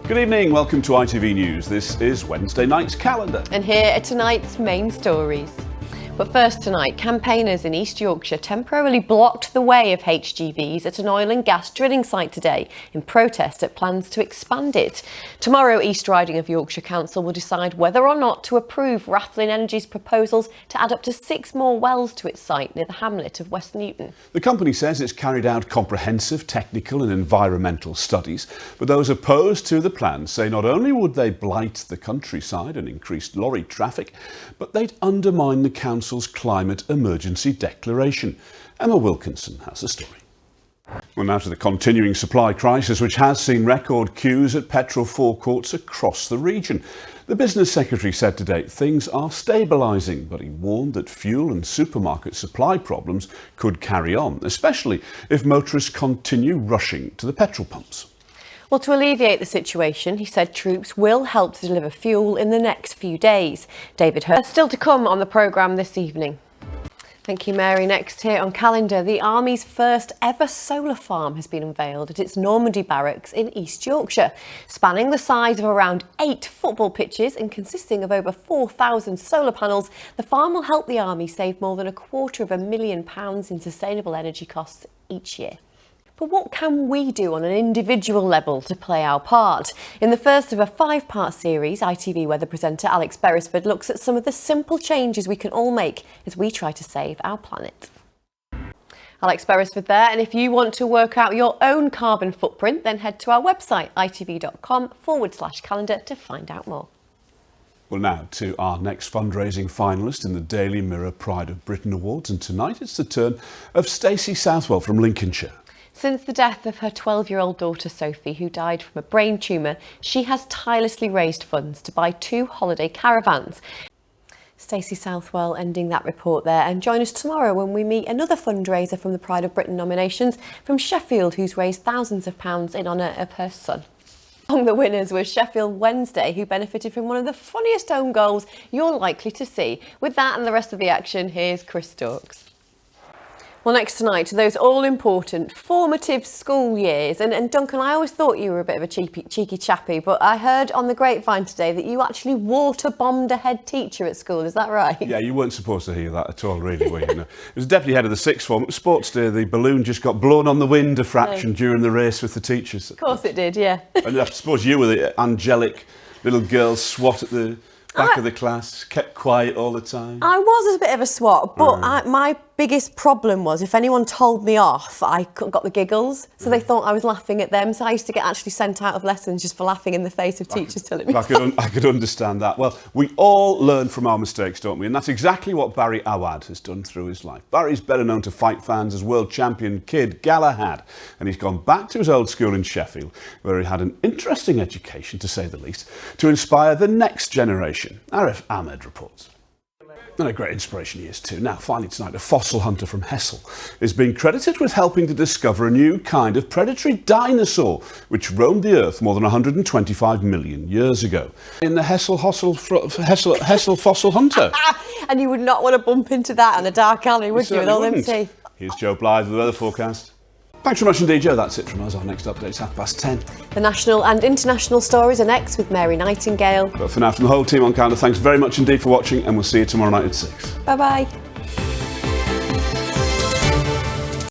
Good evening, welcome to ITV News. This is Wednesday night's calendar. And here are tonight's main stories. But first tonight, campaigners in East Yorkshire temporarily blocked the way of HGVs at an oil and gas drilling site today in protest at plans to expand it. Tomorrow, East Riding of Yorkshire Council will decide whether or not to approve Rathlin Energy's proposals to add up to 6 more wells to its site near the hamlet of West Newton. The company says it's carried out comprehensive technical and environmental studies, but those opposed to the plans say not only would they blight the countryside and increase lorry traffic, but they'd undermine the council's climate emergency declaration. Emma Wilkinson has the story. Well, now to the continuing supply crisis, which has seen record queues at petrol forecourts across the region. The business secretary said today things are stabilising, but he warned that fuel and supermarket supply problems could carry on, especially if motorists continue rushing to the petrol pumps. Well, to alleviate the situation, he said troops will help to deliver fuel in the next few days. David Hurst still to come on the programme this evening. Thank you, Mary. Next here on calendar, the Army's first ever solar farm has been unveiled at its Normandy barracks in East Yorkshire. Spanning the size of around 8 football pitches and consisting of over 4,000 solar panels, the farm will help the Army save more than £250,000 in sustainable energy costs each year. But what can we do on an individual level to play our part? In the first of a 5-part series, ITV weather presenter Alex Beresford looks at some of the simple changes we can all make as we try to save our planet. Alex Beresford there, and if you want to work out your own carbon footprint, then head to our website itv.com/calendar to find out more. Well, now to our next fundraising finalist in the Daily Mirror Pride of Britain Awards, and tonight it's the turn of Stacey Southwell from Lincolnshire. Since the death of her 12-year-old daughter Sophie, who died from a brain tumour, she has tirelessly raised funds to buy 2 holiday caravans. Stacey Southwell ending that report there, and join us tomorrow when we meet another fundraiser from the Pride of Britain nominations from Sheffield, who's raised thousands of pounds in honour of her son. Among the winners was Sheffield Wednesday, who benefited from one of the funniest own goals you're likely to see. With that and the rest of the action, here's Chris Stokes. Well, next tonight, to those all-important formative school years. And Duncan, I always thought you were a bit of a cheeky chappy, but I heard on the grapevine today that you actually water-bombed a head teacher at school. Is that right? Yeah, you weren't supposed to hear that at all, really, were you? No. It was the deputy head of the 6th form. It was sports day. The balloon just got blown on the wind a fraction during the race with the teachers. Of course it did, yeah. And I suppose you were the angelic little girl swat at the back of the class, kept quiet all the time. I was a bit of a swat, but my biggest problem was if anyone told me off, I got the giggles, so they thought I was laughing at them. So I used to get actually sent out of lessons just for laughing in the face of teachers telling me off. I could understand that. Well, we all learn from our mistakes, don't we? And that's exactly what Barry Awad has done through his life. Barry's better known to fight fans as world champion Kid Galahad, and he's gone back to his old school in Sheffield, where he had an interesting education, to say the least, to inspire the next generation. Arif Ahmed reports. And a great inspiration he is too. Now, finally tonight, a fossil hunter from Hessel is being credited with helping to discover a new kind of predatory dinosaur which roamed the Earth more than 125 million years ago. In the Hessel Fossil Hunter. And you would not want to bump into that in a dark alley, would you, with all them teeth? Here's Joe Blythe with the weather forecast. Thanks very much indeed, Joe. That's it from us. Our next update's 10:30. The national and international stories are next with Mary Nightingale. But for now, from the whole team on Calendar, thanks very much indeed for watching, and we'll see you tomorrow night at 6. Bye-bye.